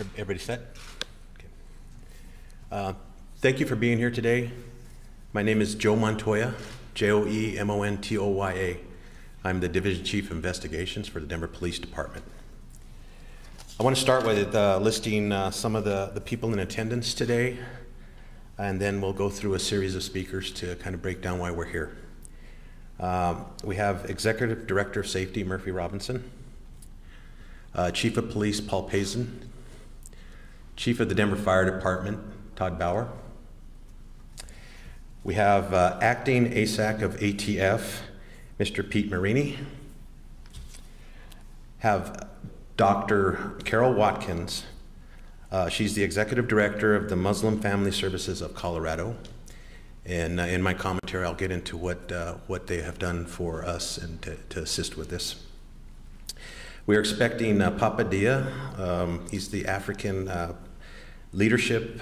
Everybody set? Okay. Thank you for being here today. My name is Joe Montoya, Joemontoya. I'm the Division Chief of Investigations for the Denver Police Department. I want to start with listing some of the people in attendance today, and then we'll go through a series of speakers to kind of break down why we're here. We have Executive Director of Safety, Murphy Robinson, Chief of Police, Paul Pazin, Chief of the Denver Fire Department, Todd Bauer. We have Acting ASAC of ATF, Mr. Pete Marini. Have Dr. Carol Watkins. She's the Executive Director of the Muslim Family Services of Colorado. And in my commentary, I'll get into what they have done for us and to assist with this. We're expecting Papa Dia. He's the African leadership.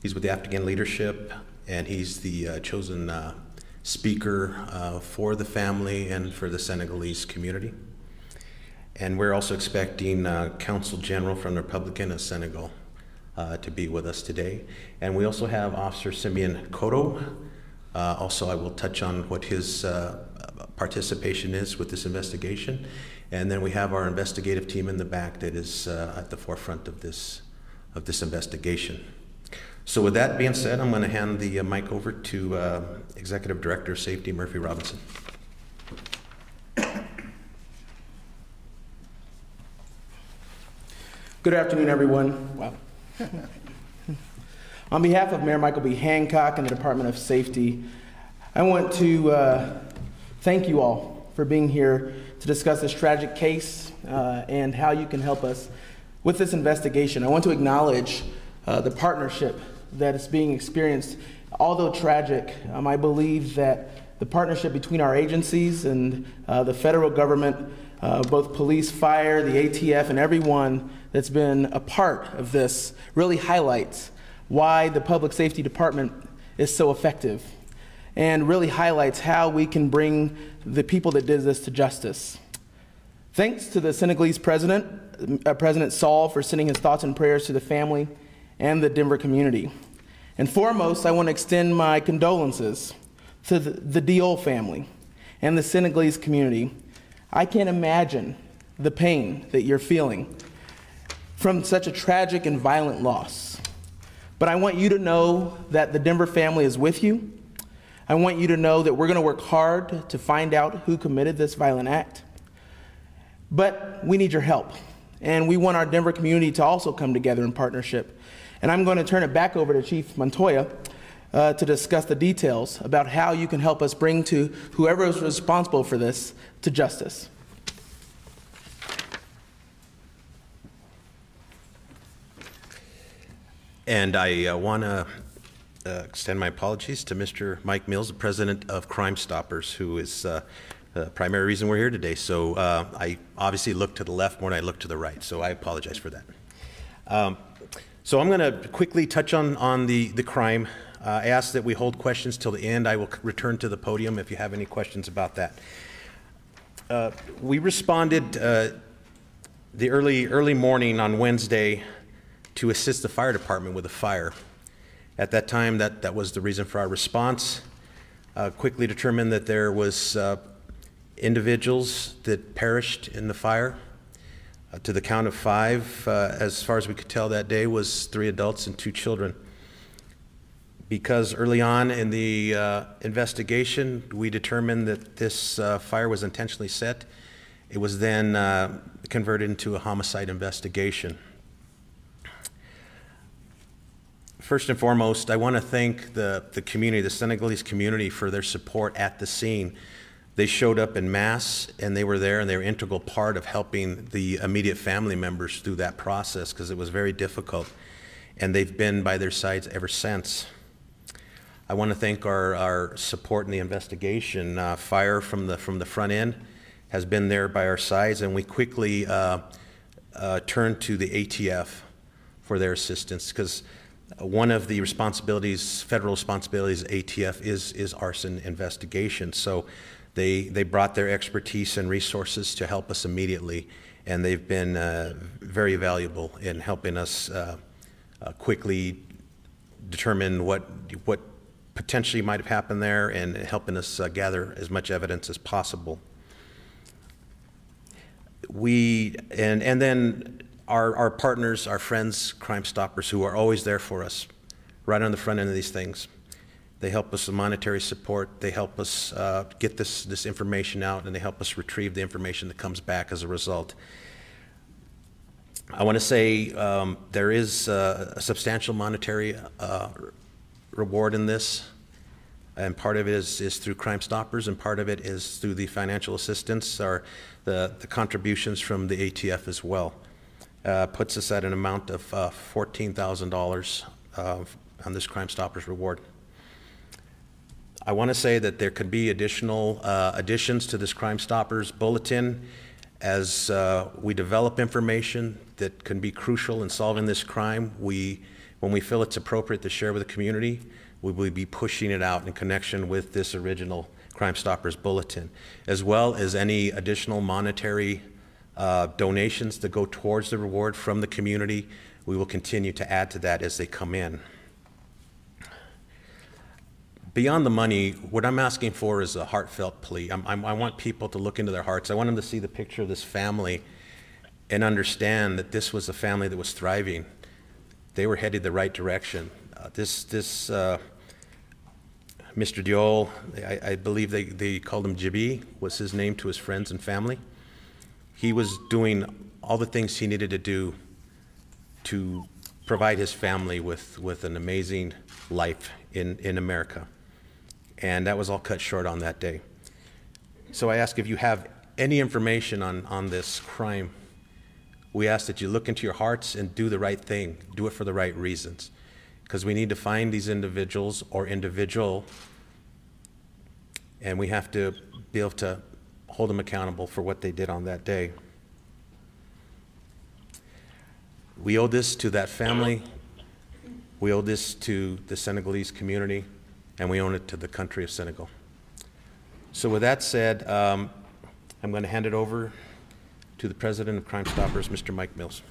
He's with the African leadership, and he's the chosen speaker for the family and for the Senegalese community. And we're also expecting Consul General from the Republic of Senegal to be with us today. And we also have Officer Simeon Koto. Also, I will touch on what his participation is with this investigation. And then we have our investigative team in the back that is at the forefront of this investigation. So with that being said, I'm going to hand the mic over to Executive Director of Safety, Murphy Robinson. Good afternoon, everyone. Wow. On behalf of Mayor Michael B. Hancock and the Department of Safety, I want to thank you all for being here to discuss this tragic case and how you can help us with this investigation. I want to acknowledge the partnership that is being experienced. Although tragic, I believe that the partnership between our agencies and the federal government, both police, fire, the ATF, and everyone that's been a part of this really highlights why the Public Safety Department is so effective and really highlights how we can bring the people that did this to justice. Thanks to the Senegalese President, President Sall, for sending his thoughts and prayers to the family and the Denver community. And foremost, I want to extend my condolences to the Diol family and the Senegalese community. I can't imagine the pain that you're feeling from such a tragic and violent loss. But I want you to know that the Denver family is with you. I want you to know that we're going to work hard to find out who committed this violent act. But we need your help. And we want our Denver community to also come together in partnership. And I'm going to turn it back over to Chief Montoya to discuss the details about how you can help us bring to whoever is responsible for this to justice. And I want to extend my apologies to Mr. Mike Mills, the President of Crime Stoppers, who is the primary reason we're here today. So I obviously look to the left more than I look to the right, so I apologize for that. So I'm going to quickly touch on the crime. I ask that we hold questions till the end. I will return to the podium if you have any questions about that. We responded the early morning on Wednesday to assist the fire department with a fire. At that time, that was the reason for our response. Quickly determined that there was individuals that perished in the fire. To the count of 5, as far as we could tell that day, was 3 adults and 2 children. Because early on in the investigation, we determined that this fire was intentionally set, it was then converted into a homicide investigation. First and foremost, I want to thank the community, the Senegalese community, for their support at the scene. They showed up en masse, and they were there, and they were an integral part of helping the immediate family members through that process, because it was very difficult, and they've been by their sides ever since. I want to thank our support in the investigation. Fire from the front end has been there by our sides, and we quickly turned to the ATF for their assistance, because one of the responsibilities, federal responsibilities of ATF is arson investigation. So They brought their expertise and resources to help us immediately, and they've been very valuable in helping us quickly determine what potentially might have happened there and helping us gather as much evidence as possible. And then our partners, our friends, Crime Stoppers, who are always there for us, right on the front end of these things. They help us with monetary support. They help us get this information out, and they help us retrieve the information that comes back as a result. I want to say there is a substantial monetary reward in this, and part of it is through Crime Stoppers, and part of it is through the financial assistance or the contributions from the ATF as well. Puts us at an amount of $14,000 on this Crime Stoppers reward. I want to say that there could be additional additions to this Crime Stoppers bulletin as we develop information that can be crucial in solving this crime. When we feel it's appropriate to share with the community, we will be pushing it out in connection with this original Crime Stoppers bulletin, as well as any additional monetary donations that go towards the reward from the community. We will continue to add to that as they come in. Beyond the money, what I'm asking for is a heartfelt plea. I want people to look into their hearts. I want them to see the picture of this family and understand that this was a family that was thriving. They were headed the right direction. Mr. Diol, I believe they called him Jabril, was his name to his friends and family. He was doing all the things he needed to do to provide his family with an amazing life in America. And that was all cut short on that day. So I ask if you have any information on this crime, we ask that you look into your hearts and do the right thing. Do it for the right reasons. Because we need to find these individuals or individual, and we have to be able to hold them accountable for what they did on that day. We owe this to that family. We owe this to the Senegalese community, and we owe it to the country of Senegal. So with that said, I'm going to hand it over to the President of Crime Stoppers, Mr. Mike Mills.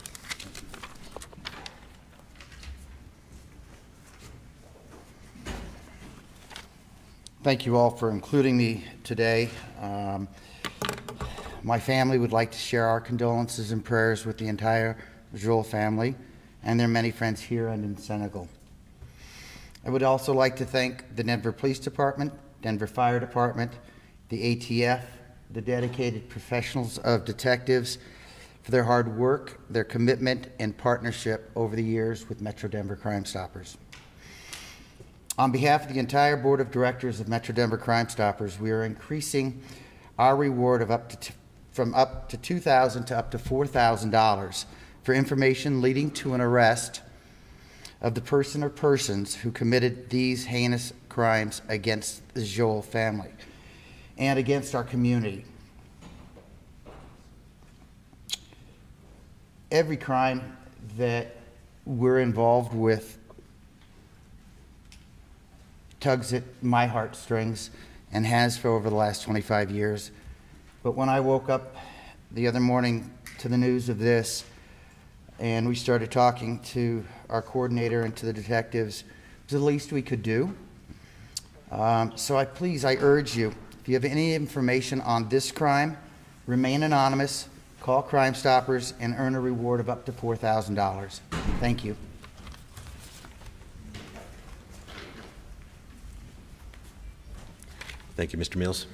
Thank you all for including me today. My family would like to share our condolences and prayers with the entire Jabril family and their many friends here and in Senegal. I would also like to thank the Denver Police Department, Denver Fire Department, the ATF, the dedicated professionals of detectives for their hard work, their commitment, and partnership over the years with Metro Denver Crime Stoppers. On behalf of the entire Board of Directors of Metro Denver Crime Stoppers, we are increasing our reward of from up to $2,000 to up to $4,000 for information leading to an arrest of the person or persons who committed these heinous crimes against the Jabril family and against our community. Every crime that we're involved with tugs at my heartstrings and has for over the last 25 years. But when I woke up the other morning to the news of this, and we started talking to our coordinator and to the detectives, it was the least we could do. So I urge you, if you have any information on this crime, remain anonymous, call Crime Stoppers, and earn a reward of up to $4,000. Thank you. Thank you, Mr. Mills.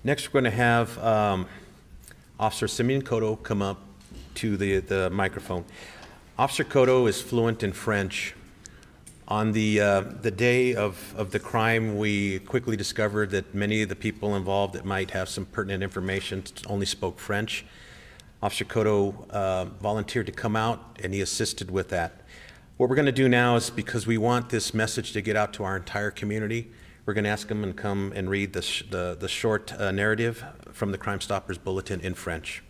Next, we're going to have Officer Simeon Cotto come up to the microphone. Officer Cotto is fluent in French. On the day of the crime, we quickly discovered that many of the people involved that might have some pertinent information only spoke French. Officer Cotto volunteered to come out, and he assisted with that. What we're going to do now is, because we want this message to get out to our entire community, we're going to ask him to come and read the short narrative from the Crime Stoppers Bulletin in French.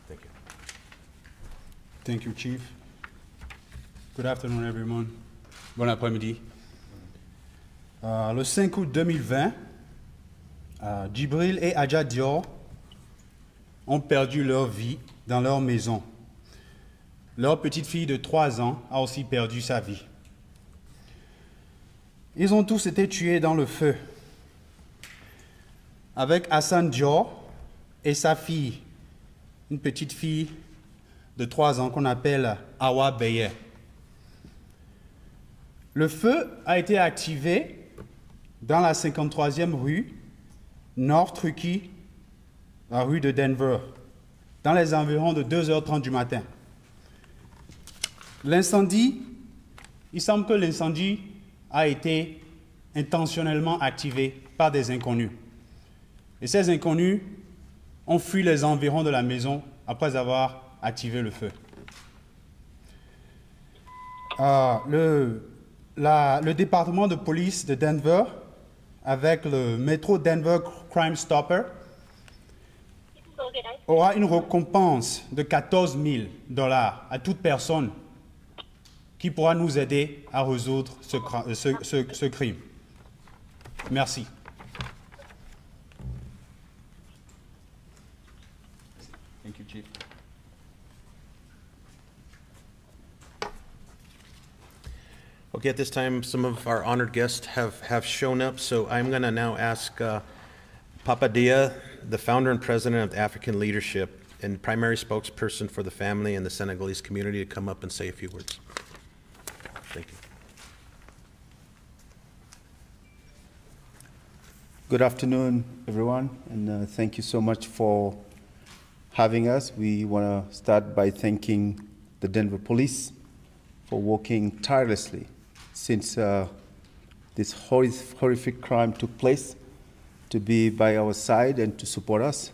Thank you. Thank you, Chief. Good afternoon, everyone. Bon après-midi. Le 5 août 2020, Jabril et Dior ont perdu leur vie dans leur maison. Leur petite fille de 3 ans a aussi perdu sa vie. Ils ont tous été tués dans le feu. Avec Hassan Dior et sa fille, une petite fille de 3 ans qu'on appelle Awa Beye. Le feu a été activé dans la 53e rue, North Truckee, la rue de Denver, dans les environs de 2h30 du matin. L'incendie, il semble que l'incendie a été intentionnellement activé par des inconnus. Et ces inconnus ont fui les environs de la maison après avoir activé le feu. Le département de police de Denver, avec le métro Denver Crime Stopper, aura une récompense de $14 000 à toute personne qui pourra nous aider à résoudre ce crime. Merci. Thank you, Chief. Okay, at this time, some of our honored guests have shown up, so I'm going to now ask Papa Dia, the founder and president of African Leadership and primary spokesperson for the family and the Senegalese community, to come up and say a few words. Thank you. Good afternoon, everyone, and thank you so much for having us. We want to start by thanking the Denver Police for working tirelessly since this horrific crime took place, to be by our side and to support us.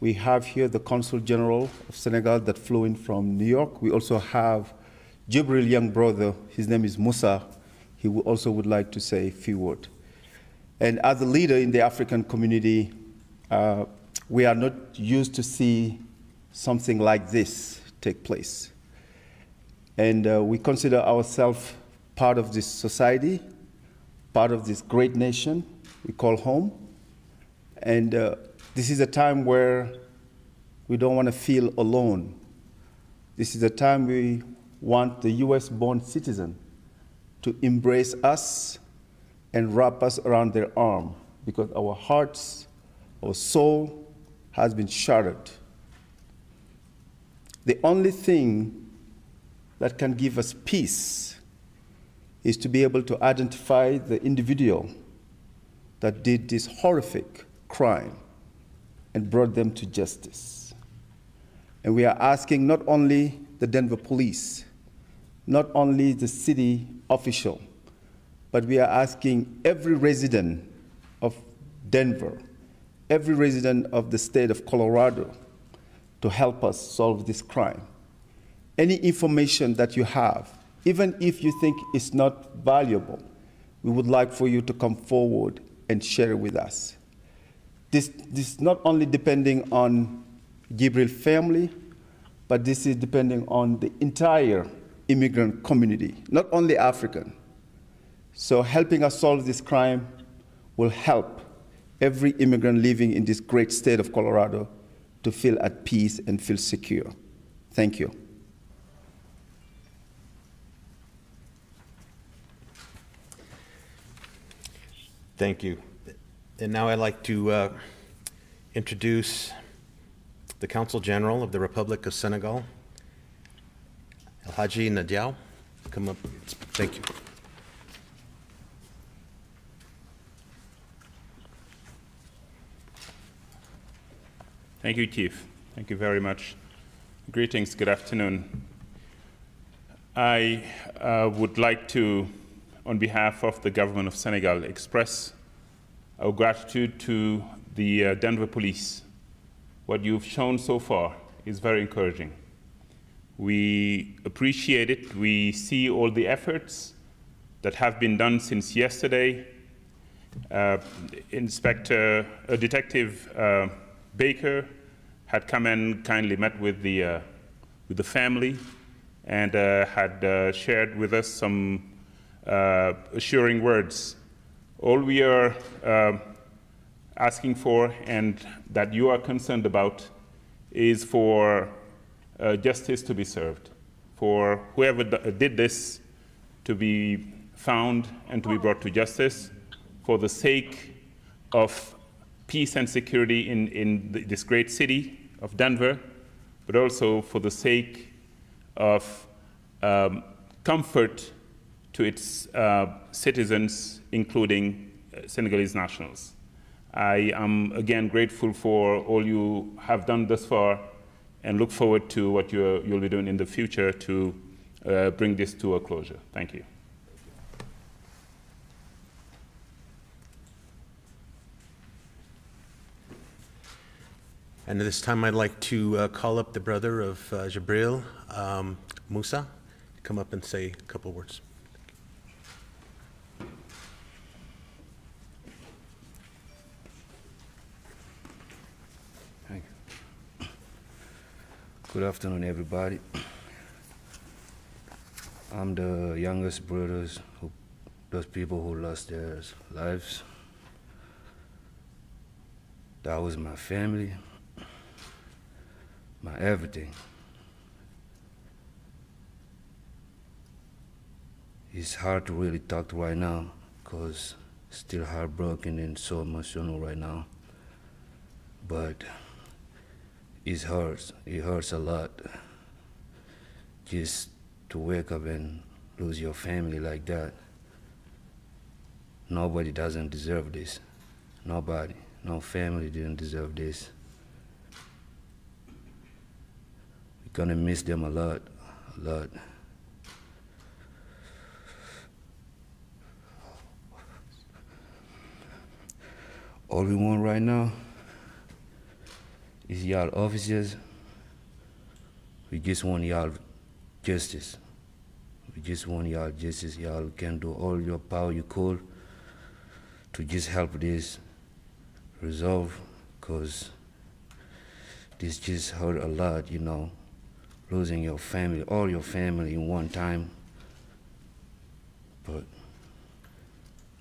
We have here the Consul General of Senegal that flew in from New York. We also have Jabril young brother, his name is Musa. He also would like to say a few words. And as a leader in the African community, we are not used to see something like this take place. And we consider ourselves part of this society, part of this great nation we call home. And this is a time where we don't want to feel alone. This is a time we want the US-born citizen to embrace us and wrap us around their arm, because our hearts, our soul has been shattered. The only thing that can give us peace is to be able to identify the individual that did this horrific crime and brought them to justice. And we are asking not only the Denver police, not only the city official, but we are asking every resident of Denver, every resident of the state of Colorado to help us solve this crime. Any information that you have, even if you think it's not valuable, we would like for you to come forward and share it with us. This is not only depending on Jabril family, but this is depending on the entire immigrant community, not only African. So helping us solve this crime will help every immigrant living in this great state of Colorado to feel at peace and feel secure. Thank you. Thank you. And now I'd like to introduce the Consul General of the Republic of Senegal, El Hadji Nadiao. Come up. Thank you. Thank you, Chief. Thank you very much. Greetings, good afternoon. I would like to, on behalf of the government of Senegal, express our gratitude to the Denver Police. What you've shown so far is very encouraging. We appreciate it. We see all the efforts that have been done since yesterday. Detective Baker had come and kindly met with the family and had shared with us some assuring words. All we are asking for and that you are concerned about is for justice to be served, for whoever did this to be found and to be brought to justice for the sake of peace and security in this great city of Denver, but also for the sake of comfort to its citizens, including Senegalese nationals. I am again grateful for all you have done thus far and look forward to what you'll be doing in the future to bring this to a closure. Thank you. And at this time, I'd like to call up the brother of Jabril, Musa, to come up and say a couple words. Thank you. Good afternoon, everybody. I'm the youngest brothers, those people who lost their lives. That was my family, my everything. It's hard to really talk right now because still heartbroken and so emotional right now. But it hurts a lot just to wake up and lose your family like that. Nobody doesn't deserve this. Nobody, no family didn't deserve this. We're gonna miss them a lot, a lot. All we want right now is y'all officers. We just want y'all justice. We just want y'all justice. Y'all can do all your power you could to just help this resolve, because this just hurt a lot, you know, losing your family, all your family in one time. But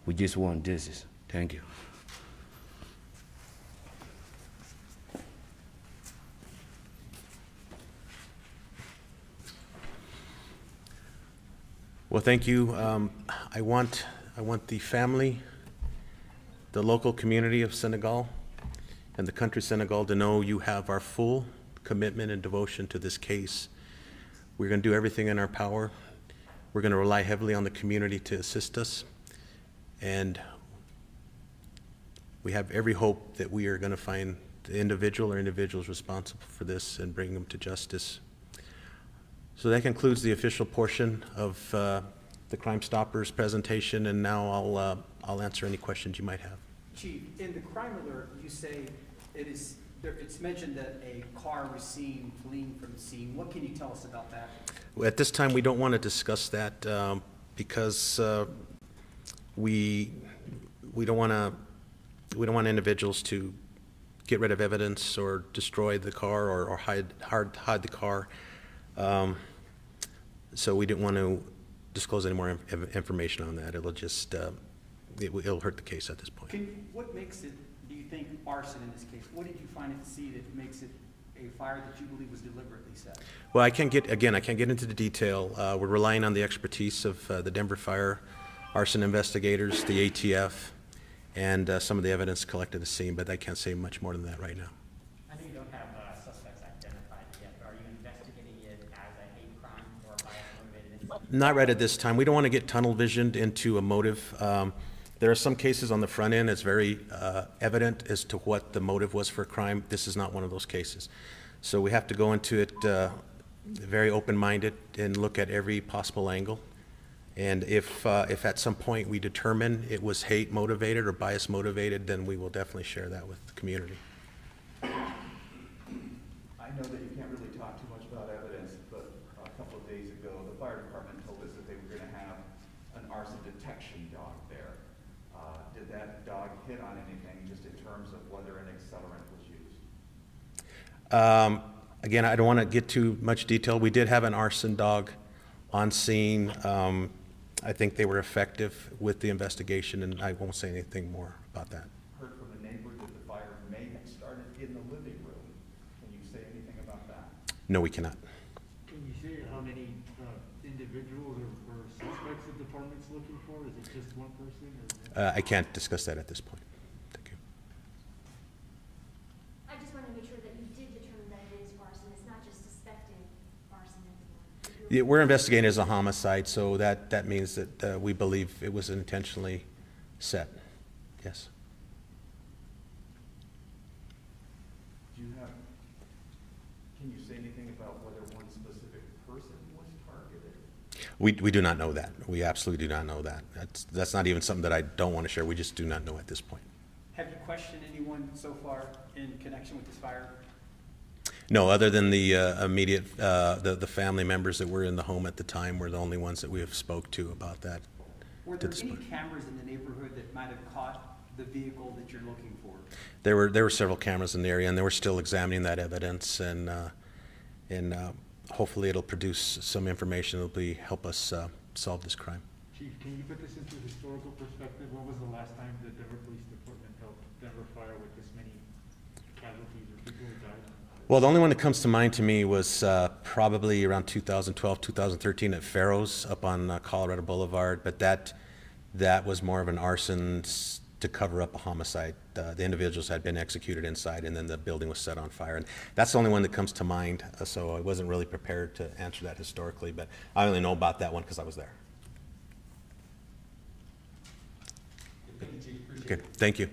we just want justice. Thank you. Well, thank you. I want the family, the local community of Senegal, and the country Senegal to know you have our full commitment and devotion to this case. We're going to do everything in our power. We're going to rely heavily on the community to assist us, and we have every hope that we are going to find the individual or individuals responsible for this and bring them to justice. So that concludes the official portion of the Crime Stoppers presentation, and now I'll answer any questions you might have. Chief, in the crime alert, you say it's mentioned that a car was seen fleeing from the scene. What can you tell us about that? Well, at this time, we don't want to discuss that because we don't want individuals to get rid of evidence or destroy the car or hide the car. So we didn't want to disclose any more information on that. It'll just it'll hurt the case at this point. What makes it, do you think, arson in this case? What did you find at the scene that makes it a fire that you believe was deliberately set? Well, I can't get into the detail. We're relying on the expertise of the Denver Fire arson investigators, the ATF, and some of the evidence collected at the scene, but I can't say much more than that right now. I know you don't have suspects identified yet, but are you investigating it as a hate crime or a bias-motivated incident? Not right at this time. We don't want to get tunnel visioned into a motive. There are some cases on the front end it's very evident as to what the motive was for a crime. This is not one of those cases. So we have to go into it very open-minded and look at every possible angle. And if at some point we determine it was hate motivated or bias motivated, then we will definitely share that with the community. I know that you can't really talk too much about evidence, but a couple of days ago, the fire department told us that they were going to have an arson detection dog there. Did that dog hit on anything just in terms of whether an accelerant was used? Again, I don't want to get too much detail. We did have an arson dog on scene. I think they were effective with the investigation, and I won't say anything more about that. Heard from a neighbor that No, we cannot. Can you say how many individuals or suspects the department's looking for? Is it just one person? Or? I can't discuss that at this point. Thank you. I just want to make sure that you did determine that it is arson. It's not just suspected arson anymore. Yeah, we're investigating as a homicide, so that means that we believe it was intentionally set. Yes. Do you have, can you say anything about whether one specific person was targeted? We do not know that. We absolutely do not know that. That's not even something that I don't want to share. We just do not know at this point. Have you questioned anyone so far in connection with this fire? No, other than the immediate, the family members that were in the home at the time were the only ones that we have spoke to about that. Were there any cameras in the neighborhood that might have caught the vehicle that you're looking for? There were several cameras in the area, and they were still examining that evidence, and hopefully it'll produce some information that will help us solve this crime. Chief, can you put this into historical perspective? When was the last time the Denver Police Department helped Denver fire with this many casualties or people who died? Well, the only one that comes to mind to me was probably around 2012, 2013 at Farrow's up on Colorado Boulevard, but that was more of an arson to cover up a homicide. The individuals had been executed inside, and then the building was set on fire. And that's the only one that comes to mind, so I wasn't really prepared to answer that historically, but I only know about that one because I was there. Thank you, Chief. Appreciate Okay, thank you.